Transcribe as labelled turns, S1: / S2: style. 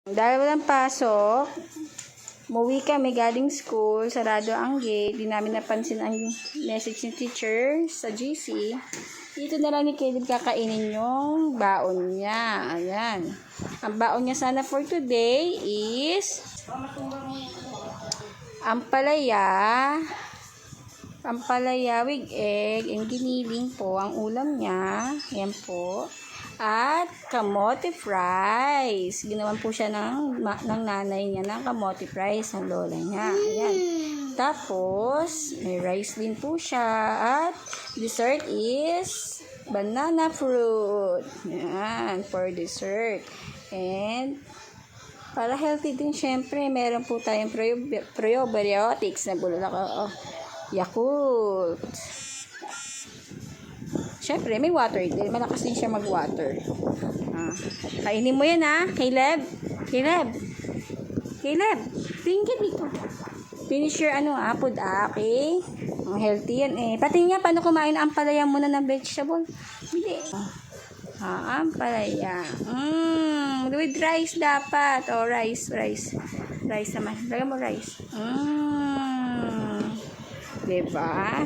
S1: Dahil walang pasok, umuwi kami galing school, sarado ang gate, di namin napansin ang message ni teacher sa GC. Dito na lang ni Caleb kakainin yung baon niya. Ayan. Ang baon niya sana for today is ampalaya with egg and giniling po ang ulam niya. Ayan po. At kamote fries. Ginawan po siya ng nanay niya ng kamote fries ng lola niya. Ayan. Tapos, may rice din po siya. At dessert is banana fruit. Ayan, for dessert. And para healthy din, syempre, meron po tayong probiotics na bulak. Yakult. Syempre, may water din. Malakas din siya mag-water. Kainin mo yan, ha? Caleb. Tingin dito. Finish your food, okay? Ang healthy yan, eh. Pati nga, paano kumain ang palaya muna ng vegetable? Hindi. Ampalaya. With rice dapat. Rice. Rice naman. Lagyan mo rice. Diba?